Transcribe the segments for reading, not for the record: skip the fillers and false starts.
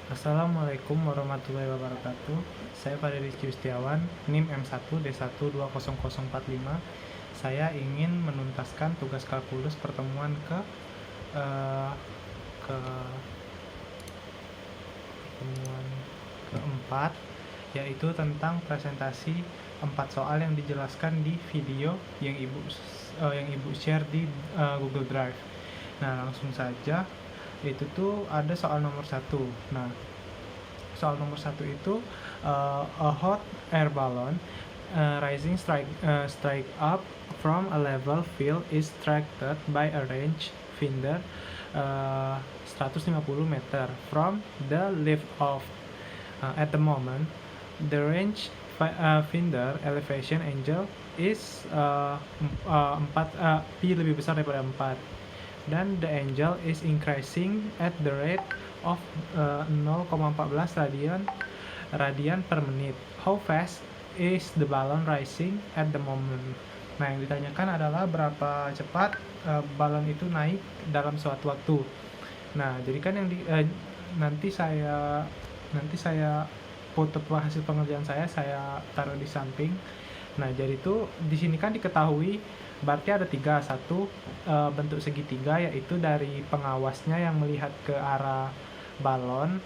Assalamualaikum warahmatullahi wabarakatuh. Saya Fadil Rizky Yustiawan, NIM M1D1200045. Saya ingin menuntaskan tugas kalkulus pertemuan eh, ke pertemuan keempat, yaitu tentang presentasi 4 soal yang dijelaskan di video yang ibu share di Google Drive. Nah, langsung saja. Itu tuh ada soal nomor satu. Nah, soal nomor satu itu a hot air balloon strike up from a level field is tracted by a range finder 150 meter from the lift off. At the moment, the range finder elevation angle is 4 pi lebih besar daripada 4, dan the angle is increasing at the rate of 0,14 radian per menit. How fast is the balloon rising at the moment? Nah, yang ditanyakan adalah berapa cepat balon itu naik dalam suatu waktu. Nah, jadi kan nanti saya foto hasil pengerjaan saya taruh di samping. Nah, jadi itu di sini kan diketahui berarti ada tiga. Satu, bentuk segitiga, yaitu dari pengawasnya yang melihat ke arah balon.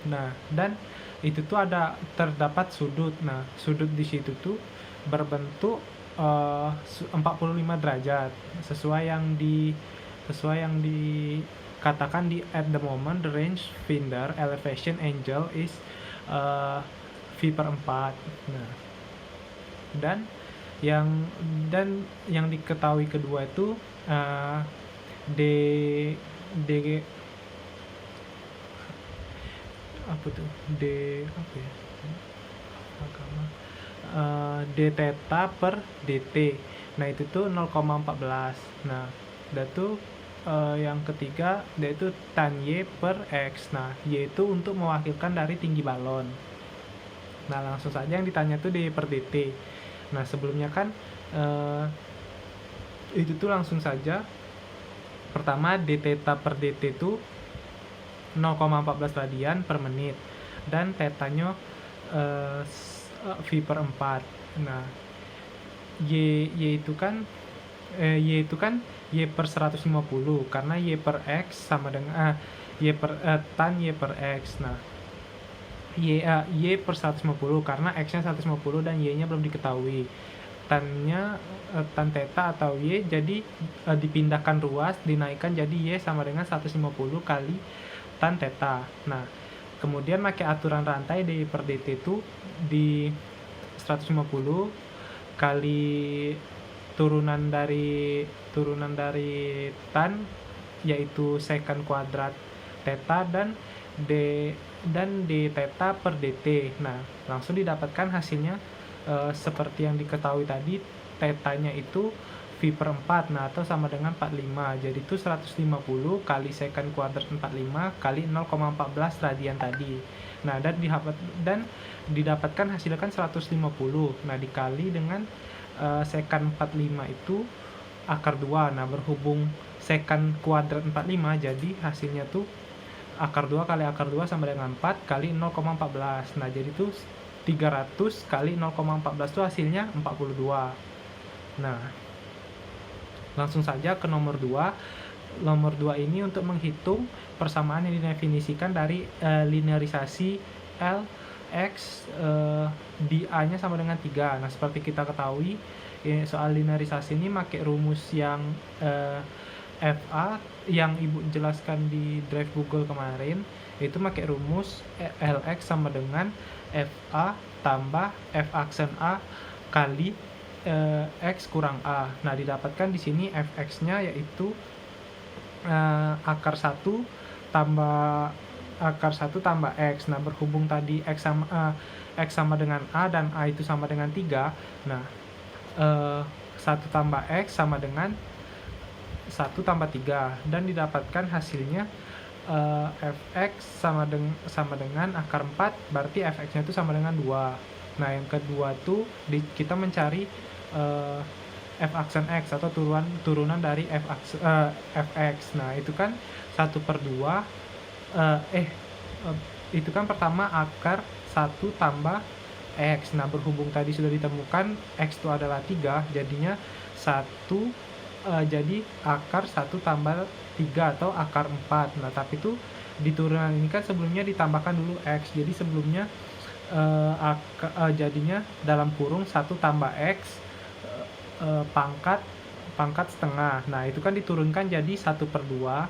Nah, dan itu tuh terdapat sudut. Nah, sudut di situ tuh berbentuk 45 derajat sesuai yang dikatakan di at the moment the range finder elevation angle is V per 4. Nah, dan yang diketahui kedua itu D D apa tuh D apa ya agama D theta per dt. Nah, itu tuh 0,14. Nah, dan tuh yang ketiga yaitu tan y per x. Nah, y itu untuk mewakilkan dari tinggi balon. Nah, langsung saja yang ditanya tuh d per dt. Nah, sebelumnya kan itu tuh langsung saja. Pertama, d theta per dt itu 0,14 radian per menit, dan tetanya V per 4. Nah, y itu kan y per 150, karena y per x sama dengan tan y per x. Nah, y per 150 karena x nya 150 dan y nya belum diketahui. Tan theta atau y jadi dipindahkan ruas, dinaikkan jadi y sama dengan 150 kali tan theta. Nah, kemudian pakai aturan rantai d per dt itu di 150 kali turunan dari tan, yaitu secant kuadrat theta, dan d theta per dt. Nah, langsung didapatkan hasilnya seperti yang diketahui tadi, tetanya itu V per 4, nah, atau sama dengan 45. Jadi itu 150 kali secant kuadrat 45 kali 0,14 radian tadi. Nah, dan didapatkan hasilnya kan 150. Nah, dikali dengan secant 45 itu akar 2. Nah, berhubung secant kuadrat 45, jadi hasilnya tuh akar 2 kali akar 2 sama dengan 4 kali 0,14. Nah, jadi itu 300 kali 0,14 itu hasilnya 42. Nah, langsung saja ke nomor 2. Nomor 2 ini untuk menghitung persamaan yang didefinisikan dari linearisasi L X di A nya sama dengan 3. Nah, seperti kita ketahui, soal linearisasi ini pakai rumus yang FA yang ibu jelaskan di drive Google kemarin. Itu pakai rumus LX sama dengan FA tambah F aksen A kali X kurang A. Nah, didapatkan di sini fx-nya yaitu akar 1 tambah X. Nah, berhubung tadi X sama dengan A dan A itu sama dengan 3. Nah, 1 tambah X sama dengan 1 tambah 3, dan didapatkan hasilnya fx sama dengan akar 4, berarti fx-nya itu sama dengan 2. Nah, yang kedua tuh kita mencari f aksen x atau turunan dari fx. Nah, itu kan 1/2 itu kan pertama akar 1 tambah X. Nah, berhubung tadi sudah ditemukan X itu adalah 3, jadinya 1 jadi akar 1 tambah 3 atau akar 4. Nah, tapi itu di turunan ini kan sebelumnya ditambahkan dulu X. Jadi sebelumnya jadinya dalam kurung 1 tambah X pangkat setengah. Nah, itu kan diturunkan jadi 1/2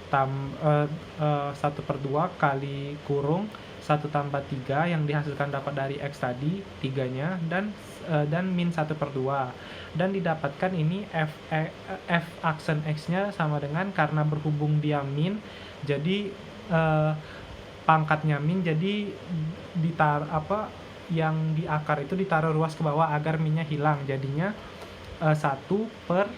1/2 kali kurung 1 tambah 3 yang dihasilkan dapat dari X tadi, 3-nya, dan min 1/2. Dan didapatkan ini F aksen X-nya sama dengan, karena berhubung dia min, jadi pangkatnya min, jadi yang di akar itu ditaruh ruas ke bawah agar minnya hilang. Jadinya 1 per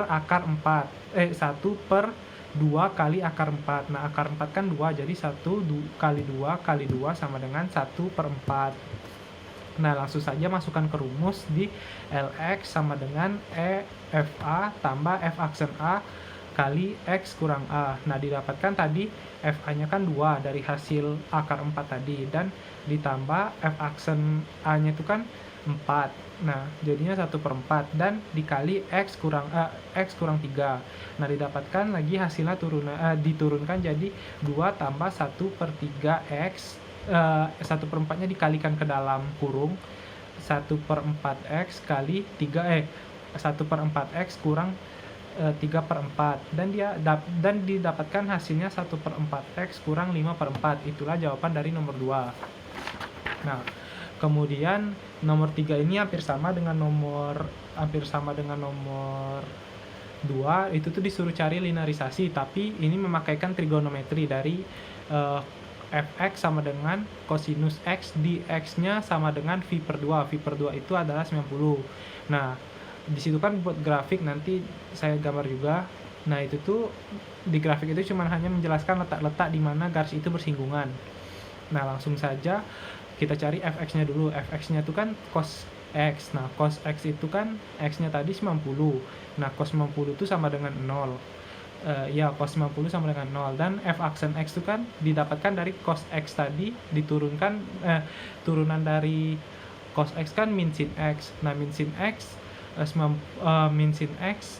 akar 4. 1/2 kali akar 4. Nah, akar 4 kan 2, jadi 1 kali 2 kali 2 sama dengan 1/4. Nah, langsung saja masukkan ke rumus di Lx sama dengan FA tambah F aksen A kali X kurang A. Nah, didapatkan tadi FA-nya kan 2 dari hasil akar 4 tadi, dan ditambah F aksen A-nya itu kan 4. Nah, jadinya 1/4 dan dikali X kurang 3. Nah, didapatkan lagi hasilnya diturunkan jadi 2 tambah 1/3 X. 1/4-nya dikalikan ke dalam kurung 1/4 X kali 3 1/4 X kurang 3/4, dan didapatkan hasilnya 1/4 X kurang 5/4. Itulah jawaban dari nomor 2. Nah, kemudian nomor 3 ini hampir sama dengan nomor 2. Itu tuh disuruh cari linearisasi, tapi ini memakaikan trigonometri dari fx sama dengan kosinus x di x-nya sama dengan V/2. V/2 itu adalah 90. Nah, di situ kan buat grafik, nanti saya gambar juga. Nah, itu tuh di grafik itu cuma hanya menjelaskan letak-letak di mana garis itu bersinggungan. Nah, langsung saja kita cari fx-nya dulu. Fx-nya itu kan cos x. Nah, cos x itu kan x-nya tadi 90. Nah, cos 90 itu sama dengan 0. Cos 90 sama dengan 0, dan f aksen x itu kan didapatkan dari cos x tadi, diturunkan turunan dari cos x kan min sin x. Nah, min sin x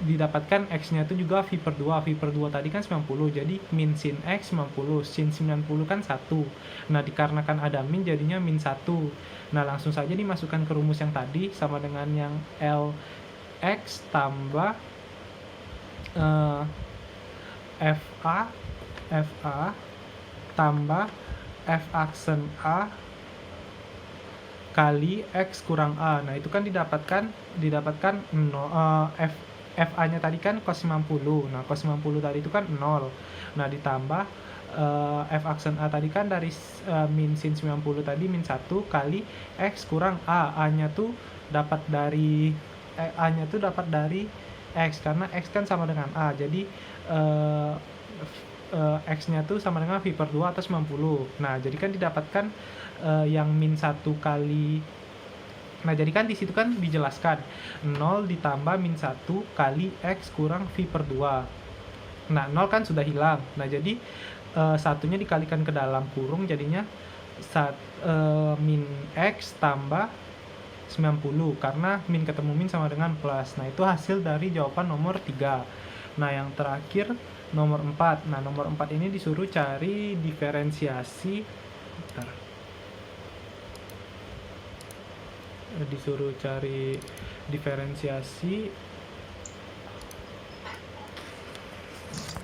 didapatkan x-nya itu juga V/2. V/2 tadi kan 90, jadi min sin x 90, sin 90 kan 1. Nah, dikarenakan ada min jadinya min 1. Nah, langsung saja dimasukkan ke rumus yang tadi sama dengan yang Lx tambah FA tambah F aksen A kali X kurang A. Nah, itu kan didapatkan FA-nya tadi kan cos 90. Nah, cos 90 tadi itu kan 0. Nah, ditambah F aksen A tadi kan dari min sin 90 tadi min 1 kali X kurang A. A-nya tuh dapat dari X, karena X kan sama dengan A. Jadi X-nya tuh sama dengan V/2 atau 90. Nah, jadi kan didapatkan yang min 1 kali. Nah, jadi kan di situ kan dijelaskan 0 ditambah min 1 kali X kurang V/2. Nah, 0 kan sudah hilang. Nah, jadi satunya dikalikan ke dalam kurung, jadinya min X tambah 90, karena min ketemu min sama dengan plus. Nah, itu hasil dari jawaban nomor 3. Nah, yang terakhir nomor 4. Nah, nomor 4 ini disuruh cari diferensiasi.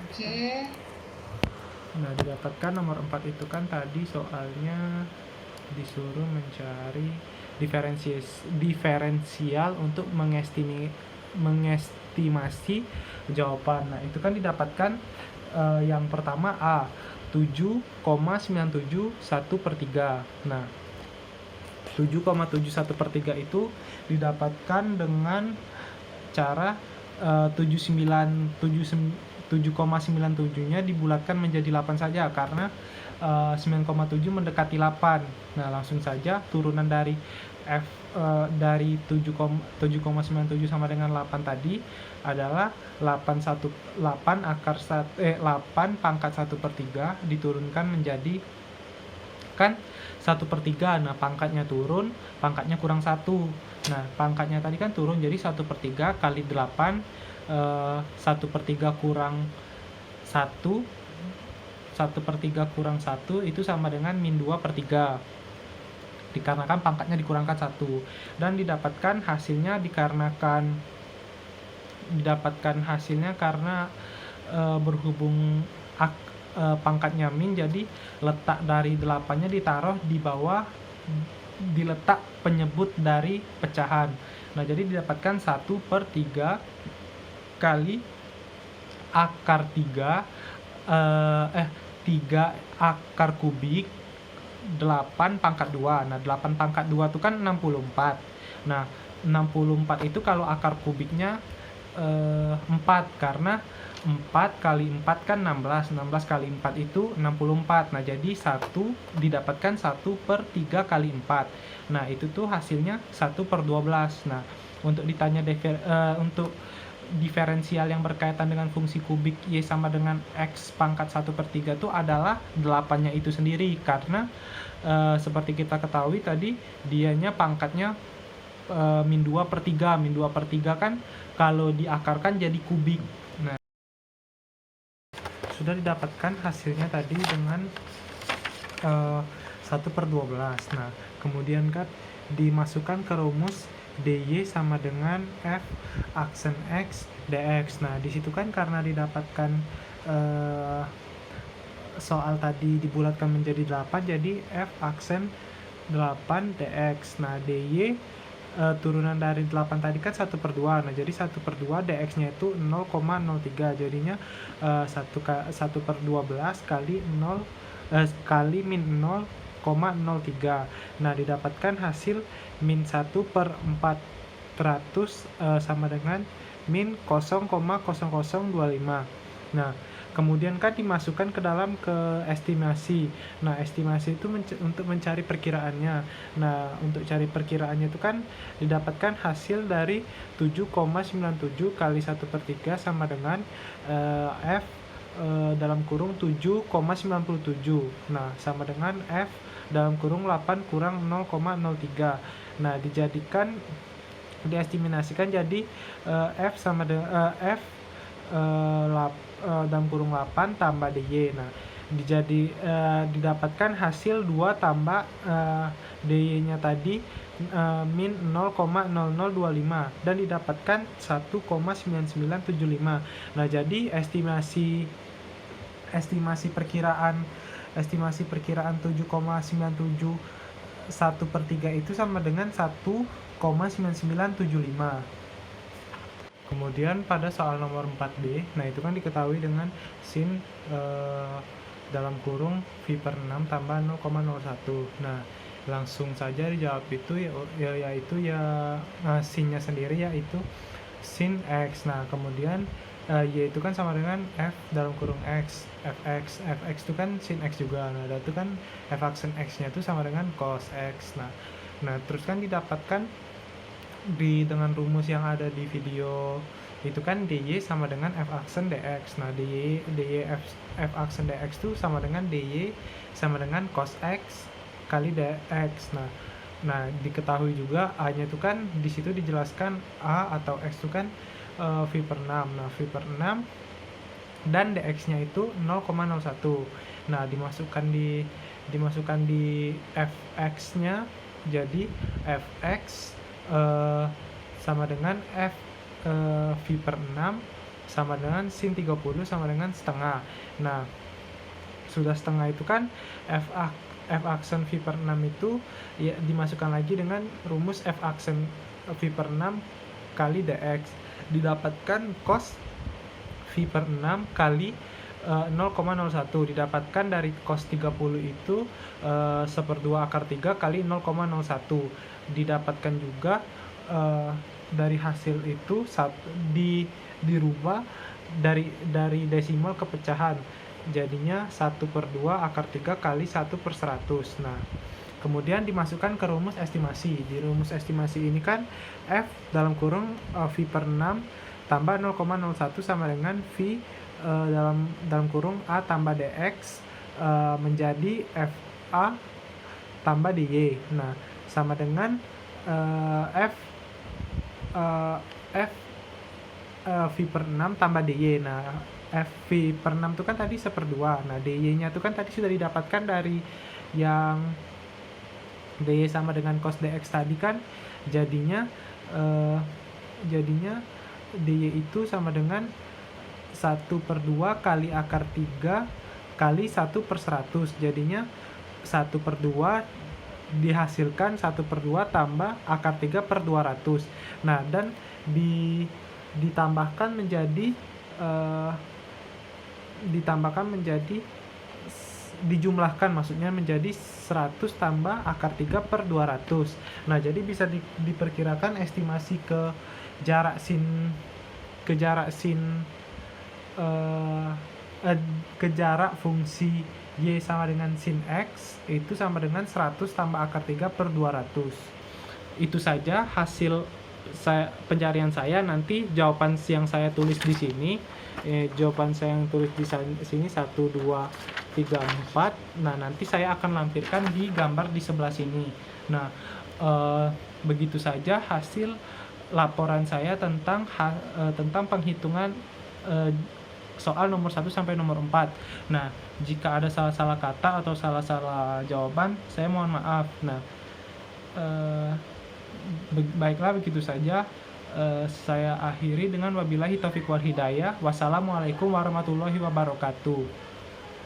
Oke. Nah, didapatkan nomor 4 itu kan tadi soalnya disuruh mencari diferensial untuk mengestimasi jawaban. Nah, itu kan didapatkan yang pertama A 7,971/3. Nah, 7,71/3 itu didapatkan dengan cara 7,97-nya dibulatkan menjadi 8 saja, karena 9,7 mendekati 8. Nah, langsung saja turunan dari F dari 7,97 sama dengan 8 tadi adalah 8 pangkat 1/3 diturunkan menjadi kan 1/3. Nah, pangkatnya turun, pangkatnya kurang 1. Nah, pangkatnya tadi kan turun jadi 1/3 kali 8, 1/3 kurang 1, 1/3 kurang 1 itu sama dengan min 2/3, dikarenakan pangkatnya dikurangkan 1, dan didapatkan hasilnya karena berhubung pangkatnya min, jadi letak dari 8-nya ditaruh di bawah diletak penyebut dari pecahan. Nah, jadi didapatkan 1/3 kali akar 3 3 akar kubik 8 pangkat 2. Nah, 8 pangkat 2 itu kan 64. Nah, 64 itu kalau akar kubiknya 4, karena 4 kali 4 kan 16. 16 kali 4 itu 64. Nah, jadi 1 didapatkan 1/3 kali 4. Nah, itu tuh hasilnya 1/12. Nah, untuk ditanya untuk diferensial yang berkaitan dengan fungsi kubik Y sama dengan X pangkat 1/3 itu adalah 8-nya itu sendiri, karena seperti kita ketahui tadi dianya pangkatnya min 2/3. Min 2/3 kan kalau diakarkan jadi kubik. Nah, sudah didapatkan hasilnya tadi dengan 1/12. Nah, kemudian kan dimasukkan ke rumus dy sama dengan f aksen x dx. Nah, di situ kan karena didapatkan soal tadi dibulatkan menjadi 8, jadi f aksen 8 dx. Nah, dy turunan dari 8 tadi kan 1/2. Nah, jadi 1/2 dx-nya itu 0,03. Jadinya 1/12 kali 0 kali min 0,03. Nah, didapatkan hasil min 1/400 sama dengan min 0,0025. Nah, kemudian kan dimasukkan ke dalam estimasi. Nah, estimasi itu untuk mencari perkiraannya. Nah, untuk cari perkiraannya itu kan didapatkan hasil dari 7,97 kali 1/3 sama dengan F dalam kurung 7,97. Nah, sama dengan F dalam kurung 8 kurang 0,03. Nah, diestimasikan jadi F sama dengan F dalam kurung 8 tambah dy. Nah, didapatkan hasil 2 tambah dy-nya tadi min 0,0025 dan didapatkan 1,9975. Nah, jadi estimasi perkiraan 7,97 1/3 itu sama dengan 1,9975. Kemudian pada soal nomor 4B, nah itu kan diketahui dengan sin dalam kurung V/6 tambah 0,01. Nah, langsung saja dijawab itu yaitu sinnya sendiri yaitu sin X. Nah, kemudian Y itu kan sama dengan F dalam kurung X, Fx itu kan sin X juga. Nah, itu kan F aksen X-nya itu sama dengan cos X. Nah, terus kan didapatkan dengan rumus yang ada di video itu kan dy sama dengan f aksen dx. Nah, dy f aksen dx itu sama dengan dy sama dengan cos x kali dx. Nah, diketahui juga a-nya itu kan di situ dijelaskan a atau x itu kan V/6. Nah, V/6 dan dx-nya itu 0,01. Nah, dimasukkan di fx-nya, jadi fx sama dengan F V/6 sama dengan sin 30 sama dengan setengah. Nah, sudah setengah itu kan F aksen V/6 itu ya dimasukkan lagi dengan rumus F aksen V/6 kali dx. Didapatkan cos V/6 kali 0,01. Didapatkan dari cos 30 itu 1/2 akar 3 kali 0,01. Didapatkan juga dari hasil itu dirubah dari desimal ke pecahan, jadinya 1/2 akar 3 kali 1/100. Nah, kemudian dimasukkan ke rumus estimasi. Di rumus estimasi ini kan F dalam kurung V per 6 tambah 0,01 sama dengan V dalam kurung A tambah DX menjadi FA tambah DY. Nah, sama dengan F V per 6 tambah DY. Nah, V per 6 itu kan tadi 1/2. Nah, DY-nya itu kan tadi sudah didapatkan dari yang DY sama dengan cos DX tadi kan, jadinya DY itu sama dengan 1/2 kali akar 3 kali 1/100. Jadinya 1/2 dihasilkan 1/2 tambah akar 3/200. Nah, dan ditambahkan menjadi dijumlahkan, maksudnya menjadi 100 tambah akar 3/200. Nah, jadi bisa diperkirakan estimasi ke jarak fungsi Y sama dengan sin X itu sama dengan 100 tambah akar 3/200. Itu saja hasil pencarian saya. Nanti jawaban yang saya tulis di sini, jawaban saya yang tulis di sini 1, 2, 3, 4. Nah, nanti saya akan lampirkan di gambar di sebelah sini. Nah, begitu saja hasil laporan saya tentang penghitungan soal nomor 1 sampai nomor 4. Nah, jika ada salah-salah kata atau salah-salah jawaban, saya mohon maaf. Nah, baiklah, begitu saja. Saya akhiri dengan wabillahi taufiq wal hidayah. Wassalamualaikum warahmatullahi wabarakatuh.